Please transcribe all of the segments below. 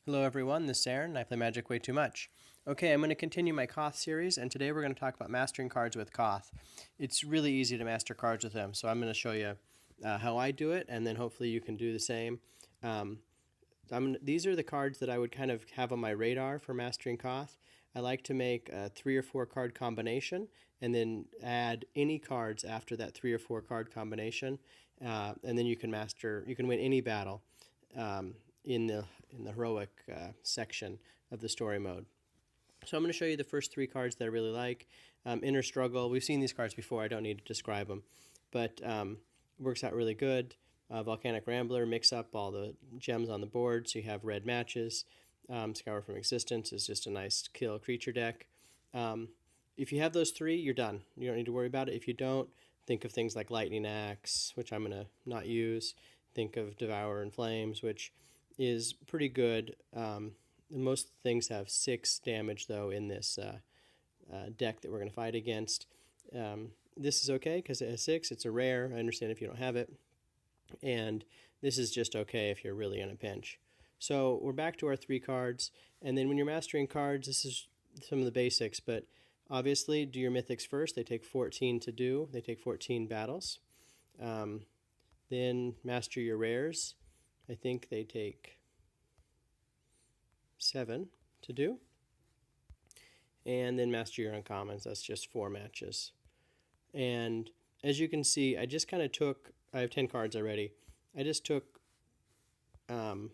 Hello everyone, this is Aaron, and I play Magic way too much. Okay, I'm going to continue my Koth series, and today we're going to talk about mastering cards with Koth. It's really easy to master cards with him, so I'm going to show you how I do it, and then hopefully you can do the same. These are the cards that I would kind of have on my radar for mastering Koth. I like to make a 3 or 4 card combination, and then add any cards after that 3 or 4 card combination, and then you can win any battle. In the heroic section of the story mode. So I'm going to show you the first 3 cards that I really like. Inner Struggle, we've seen these cards before, I don't need to describe them, but works out really good. Volcanic Rambler, mix up all the gems on the board so you have red matches. Scour from Existence is just a nice kill creature deck. If you have those 3, you're done. You don't need to worry about it. If you don't, think of things like Lightning Axe, which I'm going to not use. Think of Devour and Flames, which is pretty good. Most things have 6 damage, though, in this deck that we're going to fight against. This is okay because it has 6. It's a rare. I understand if you don't have it. And this is just okay if you're really in a pinch. So we're back to our 3 cards. And then when you're mastering cards, this is some of the basics. But obviously, do your mythics first. They take 14 to do. They take 14 battles. Then master your rares. I think they take 7 to do. And then master your uncommons. That's just 4 matches. And as you can see, I just kind of took, I have 10 cards already. I just took the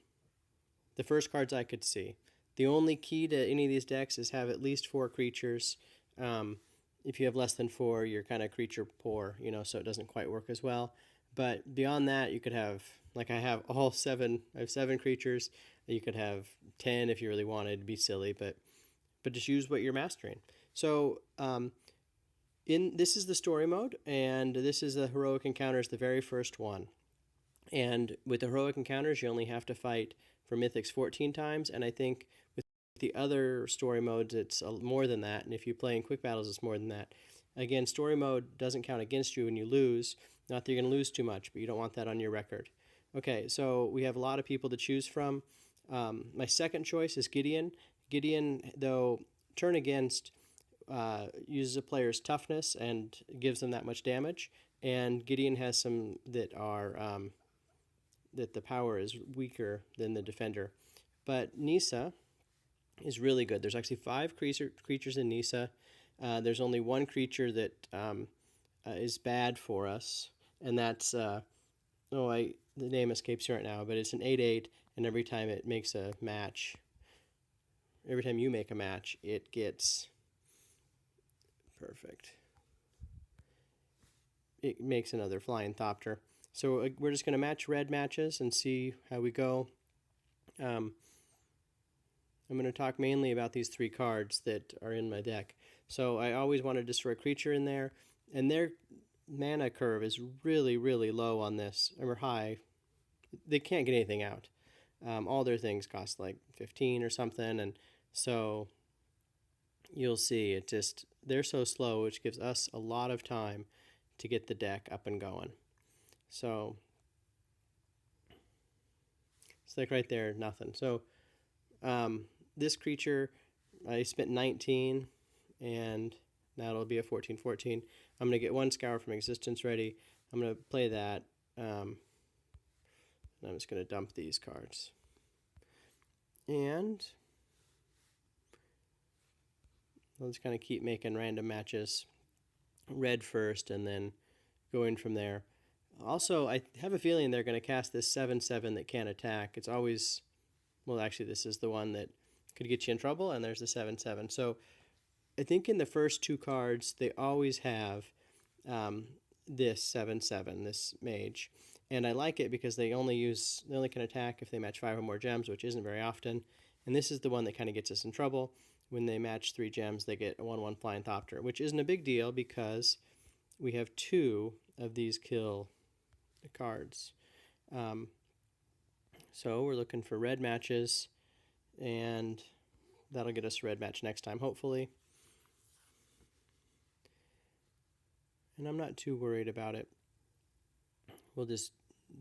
first cards I could see. The only key to any of these decks is have at least 4 creatures. If you have less than 4, you're kind of creature poor, so it doesn't quite work as well. But beyond that, you could have, like I have all 7, I have 7 creatures. You could have 10 if you really wanted. It'd be silly, but just use what you're mastering. So this is the story mode, and this is the heroic encounters, the very first one. And with the heroic encounters, you only have to fight for mythics 14 times, and I think with the other story modes, it's more than that, and if you play in quick battles, it's more than that. Again, story mode doesn't count against you when you lose. Not that you're going to lose too much, but you don't want that on your record. Okay, so we have a lot of people to choose from. My second choice is Gideon. Gideon, though, turn against uses a player's toughness and gives them that much damage. And Gideon has some that are that the power is weaker than the defender. But Nisa is really good. There's actually 5 creatures in Nisa. There's only 1 creature that is bad for us, and that's the name escapes me right now, but it's an 8/8, and every time it makes a match, every time you make a match, it gets perfect. It makes another Flying Thopter. So we're just going to match red matches and see how we go. I'm going to talk mainly about these 3 cards that are in my deck. So I always want to destroy a creature in there, and their mana curve is really, really low on this, or high. They can't get anything out. All their things cost like 15 or something, and so you'll see they're so slow, which gives us a lot of time to get the deck up and going. So it's like right there, nothing. So this creature, I spent 19, and now it'll be a 14/14. I'm going to get 1 Scour from Existence ready. I'm going to play that. I'm just going to dump these cards. And I'll just kind of keep making random matches. Red first, and then going from there. Also, I have a feeling they're going to cast this 7/7 that can't attack. It's always, well, actually, this is the one that could get you in trouble, and there's the 7/7. So I think in the first 2 cards, they always have this 7/7, this mage. And I like it because they only can attack if they match 5 or more gems, which isn't very often. And this is the one that kind of gets us in trouble. When they match 3 gems, they get a 1/1 Flying Thopter, which isn't a big deal because we have 2 of these kill cards. So we're looking for red matches, and that'll get us a red match next time, hopefully. And I'm not too worried about it. We'll just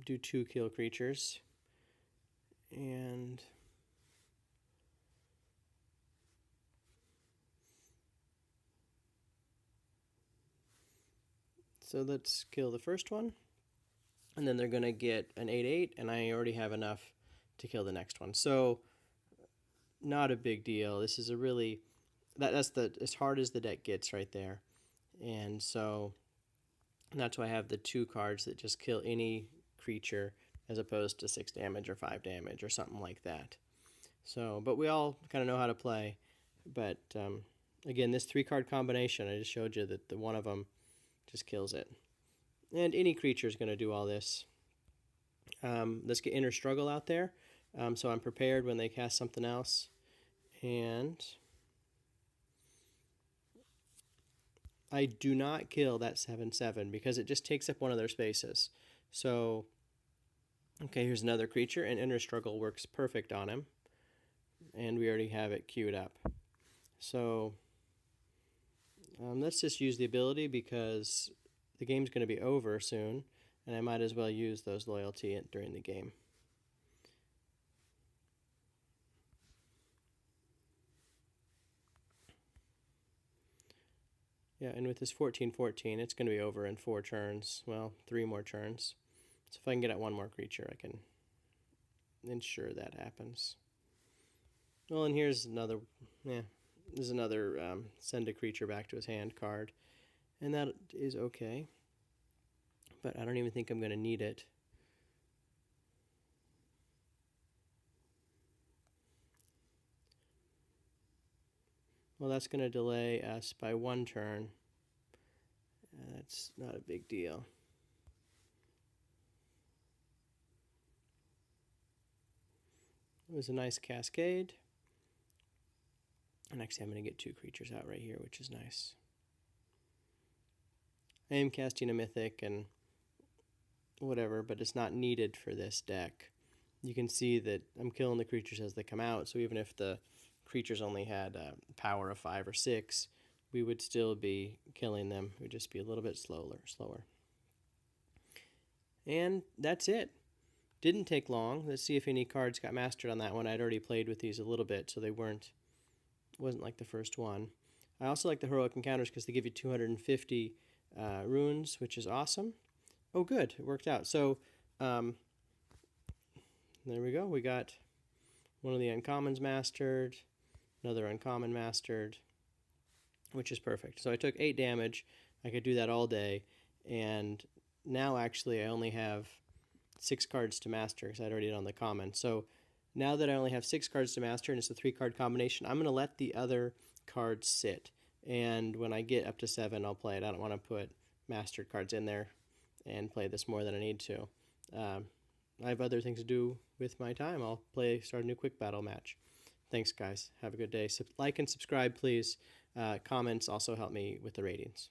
do 2 kill creatures. And So let's kill the first one. And then they're going to get an 8/8, and I already have enough to kill the next one. So not a big deal. This is a really, that's the as hard as the deck gets right there. And so that's why I have the 2 cards that just kill any creature as opposed to 6 damage or 5 damage or something like that. So, but we all kind of know how to play. But again, this 3-card combination, I just showed you that the one of them just kills it. And any creature is going to do all this. Let's get Inner Struggle out there. So I'm prepared when they cast something else. And I do not kill that 7/7 because it just takes up one of their spaces. So, okay, here's another creature, and Inner Struggle works perfect on him. And we already have it queued up. So let's just use the ability because the game's going to be over soon, and I might as well use those loyalty during the game. Yeah, and with this 14/14, it's going to be over in 4 turns. Well, 3 more turns. So if I can get at 1 more creature, I can ensure that happens. Well, and here's another, there's another send a creature back to his hand card. And that is okay. But I don't even think I'm going to need it. Well, that's going to delay us by 1 turn. That's not a big deal. It was a nice cascade. And actually, I'm going to get 2 creatures out right here, which is nice. I am casting a mythic and whatever, but it's not needed for this deck. You can see that I'm killing the creatures as they come out, so even if the creatures only had a power of 5 or 6, we would still be killing them. It would just be a little bit slower. And that's it. Didn't take long. Let's see if any cards got mastered on that one. I'd already played with these a little bit, so they wasn't like the first one. I also like the Heroic Encounters because they give you 250 runes, which is awesome. Oh, good. It worked out. So there we go. We got one of the uncommons mastered, another uncommon mastered, which is perfect. So I took 8 damage. I could do that all day. And now actually I only have 6 cards to master because I'd already done the common. So now that I only have 6 cards to master and it's a 3-card combination, I'm going to let the other cards sit. And when I get up to 7, I'll play it. I don't want to put mastered cards in there and play this more than I need to. I have other things to do with my time. I'll start a new quick battle match. Thanks, guys. Have a good day. Like and subscribe, please. Comments also help me with the ratings.